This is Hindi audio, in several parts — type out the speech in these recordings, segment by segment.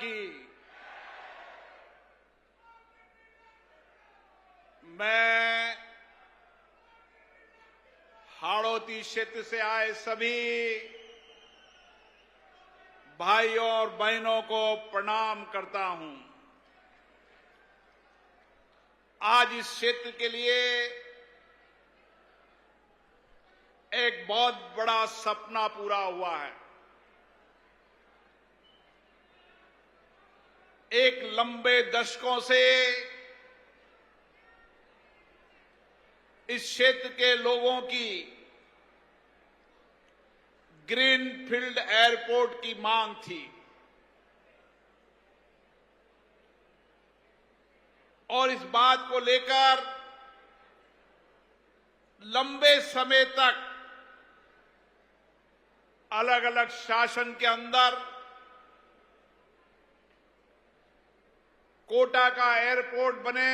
की। मैं हाड़ौती क्षेत्र से आए सभी भाइयों और बहनों को प्रणाम करता हूं। आज इस क्षेत्र के लिए एक बहुत बड़ा सपना पूरा हुआ है। एक लंबे दशकों से इस क्षेत्र के लोगों की ग्रीनफील्ड एयरपोर्ट की मांग थी और इस बात को लेकर लंबे समय तक अलग अलग शासन के अंदर कोटा का एयरपोर्ट बने,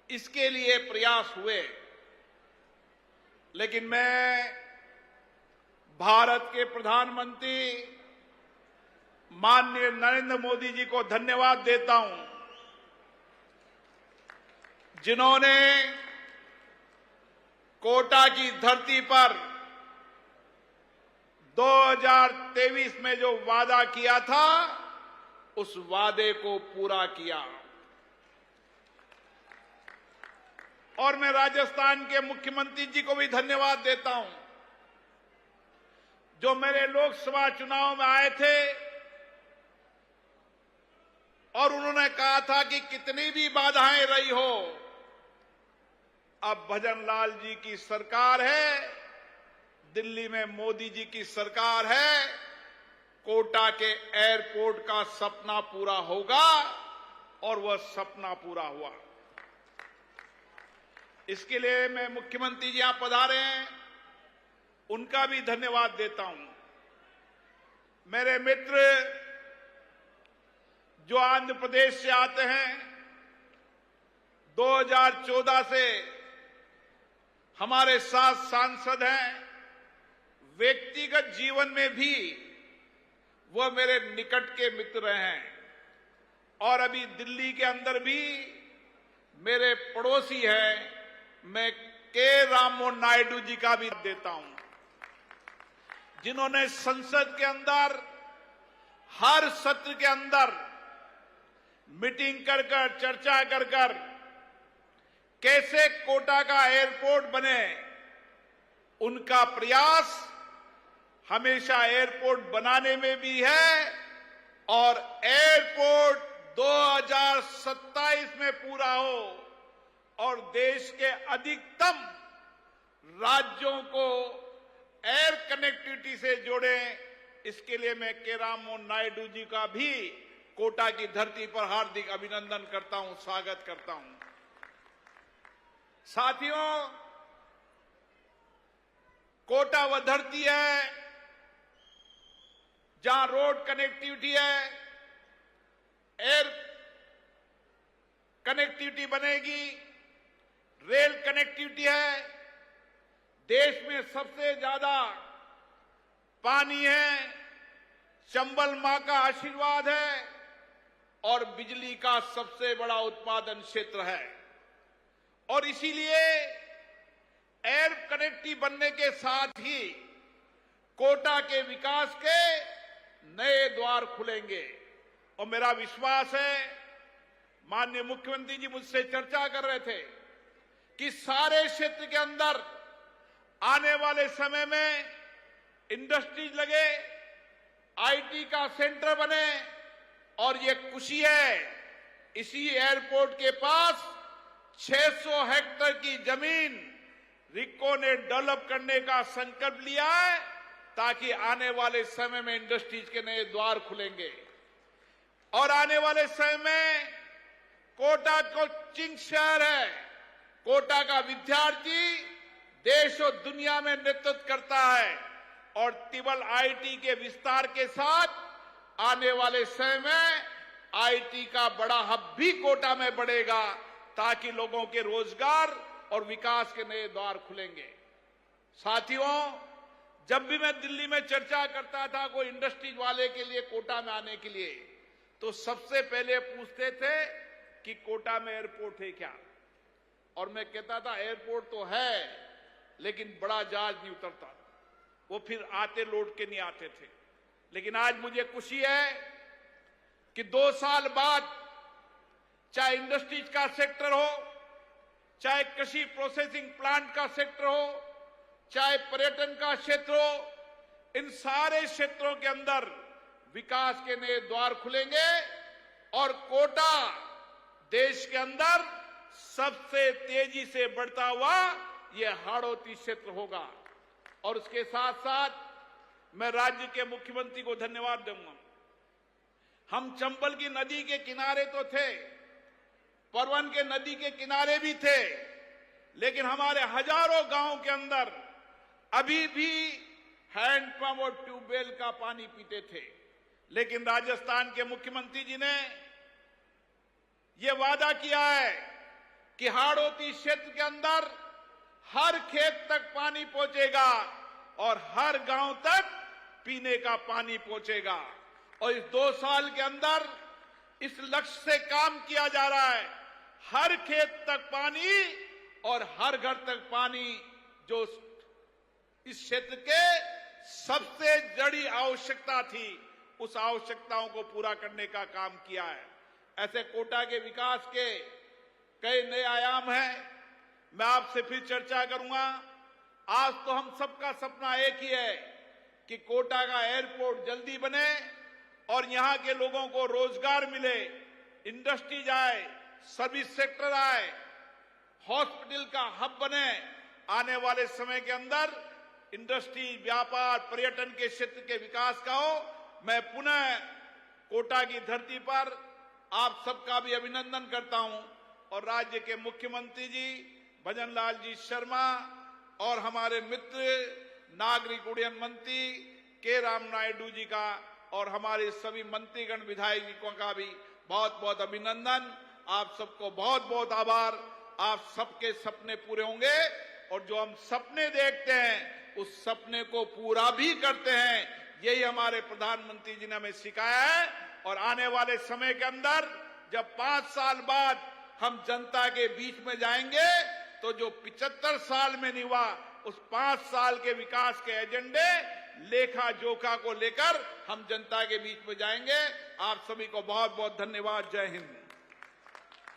इसके लिए प्रयास हुए। लेकिन मैं भारत के प्रधानमंत्री माननीय नरेंद्र मोदी जी को धन्यवाद देता हूं, जिन्होंने कोटा की धरती पर 2023 में जो वादा किया था, उस वादे को पूरा किया। और मैं राजस्थान के मुख्यमंत्री जी को भी धन्यवाद देता हूं, जो मेरे लोकसभा चुनाव में आए थे और उन्होंने कहा था कि कितनी भी बाधाएं रही हो, अब भजनलाल जी की सरकार है, दिल्ली में मोदी जी की सरकार है, कोटा के एयरपोर्ट का सपना पूरा होगा और वह सपना पूरा हुआ। इसके लिए मैं मुख्यमंत्री जी यहां पधारे हैं, उनका भी धन्यवाद देता हूं। मेरे मित्र जो आंध्र प्रदेश से आते हैं, 2014 से हमारे साथ सांसद हैं, व्यक्तिगत जीवन में भी वह मेरे निकट के मित्र हैं और अभी दिल्ली के अंदर भी मेरे पड़ोसी हैं। मैं के राममोहन नायडू जी का भी देता हूं, जिन्होंने संसद के अंदर हर सत्र के अंदर मीटिंग कर कर, चर्चा कर कर कैसे कोटा का एयरपोर्ट बने, उनका प्रयास हमेशा एयरपोर्ट बनाने में भी है और एयरपोर्ट 2027 में पूरा हो और देश के अधिकतम राज्यों को एयर कनेक्टिविटी से जोड़े। इसके लिए मैं के राममोहन नायडू जी का भी कोटा की धरती पर हार्दिक अभिनंदन करता हूं, स्वागत करता हूं। साथियों, कोटा वह धरती है जहां रोड कनेक्टिविटी है, एयर कनेक्टिविटी बनेगी, रेल कनेक्टिविटी है, देश में सबसे ज्यादा पानी है, चंबल मां का आशीर्वाद है और बिजली का सबसे बड़ा उत्पादन क्षेत्र है। और इसीलिए एयर कनेक्टिविटी बनने के साथ ही कोटा के विकास के नए द्वार खुलेंगे। और मेरा विश्वास है, माननीय मुख्यमंत्री जी मुझसे चर्चा कर रहे थे कि सारे क्षेत्र के अंदर आने वाले समय में इंडस्ट्रीज लगे, आईटी का सेंटर बने और ये खुशी है, इसी एयरपोर्ट के पास 600 हेक्टेयर की जमीन रिको ने डेवलप करने का संकल्प लिया है, ताकि आने वाले समय में इंडस्ट्रीज के नए द्वार खुलेंगे। और आने वाले समय में कोटा कोचिंग शहर है, कोटा का विद्यार्थी देश और दुनिया में नेतृत्व करता है और तिबल आईटी के विस्तार के साथ आने वाले समय में आईटी का बड़ा हब भी कोटा में बढ़ेगा, ताकि लोगों के रोजगार और विकास के नए द्वार खुलेंगे। साथियों, जब भी मैं दिल्ली में चर्चा करता था कोई इंडस्ट्रीज वाले के लिए कोटा में आने के लिए, तो सबसे पहले पूछते थे कि कोटा में एयरपोर्ट है क्या, और मैं कहता था एयरपोर्ट तो है लेकिन बड़ा जहाज नहीं उतरता, वो फिर आते लौट के नहीं आते थे। लेकिन आज मुझे खुशी है कि 2 साल बाद चाहे इंडस्ट्रीज का सेक्टर हो, चाहे कृषि प्रोसेसिंग प्लांट का सेक्टर हो, चाहे पर्यटन का क्षेत्र हो, इन सारे क्षेत्रों के अंदर विकास के नए द्वार खुलेंगे और कोटा देश के अंदर सबसे तेजी से बढ़ता हुआ ये हाड़ौती क्षेत्र होगा। और उसके साथ साथ मैं राज्य के मुख्यमंत्री को धन्यवाद दूंगा। हम चंबल की नदी के किनारे तो थे, परवन के नदी के किनारे भी थे, लेकिन हमारे हजारों गांव के अंदर अभी भी हैंडपंप और ट्यूबवेल का पानी पीते थे। लेकिन राजस्थान के मुख्यमंत्री जी ने यह वादा किया है कि हाड़ौती क्षेत्र के अंदर हर खेत तक पानी पहुंचेगा और हर गांव तक पीने का पानी पहुंचेगा। और इस 2 साल के अंदर इस लक्ष्य से काम किया जा रहा है, हर खेत तक पानी और हर घर तक पानी, जो इस क्षेत्र के सबसे जड़ी आवश्यकता थी, उस आवश्यकताओं को पूरा करने का काम किया है। ऐसे कोटा के विकास के कई नए आयाम हैं, मैं आपसे फिर चर्चा करूंगा। आज तो हम सबका सपना एक ही है कि कोटा का एयरपोर्ट जल्दी बने और यहां के लोगों को रोजगार मिले, इंडस्ट्रीज आए, सर्विस सेक्टर आए, हॉस्पिटल का हब बने। आने वाले समय के अंदर इंडस्ट्री, व्यापार, पर्यटन के क्षेत्र के विकास का हो। मैं पुनः कोटा की धरती पर आप सबका भी अभिनंदन करता हूं और राज्य के मुख्यमंत्री जी भजन लाल जी शर्मा और हमारे मित्र नागरिक उड्डयन मंत्री के राम नायडू जी का और हमारे सभी मंत्रीगण विधायकों का भी बहुत बहुत अभिनंदन। आप सबको बहुत बहुत आभार। आप सबके सपने पूरे होंगे और जो हम सपने देखते हैं उस सपने को पूरा भी करते हैं, यही हमारे प्रधानमंत्री जी ने हमें सिखाया है। और आने वाले समय के अंदर जब 5 साल बाद हम जनता के बीच में जाएंगे तो जो 75 साल में नहीं हुआ, उस 5 साल के विकास के एजेंडे, लेखा जोखा को लेकर हम जनता के बीच में जाएंगे। आप सभी को बहुत बहुत धन्यवाद। जय हिंद।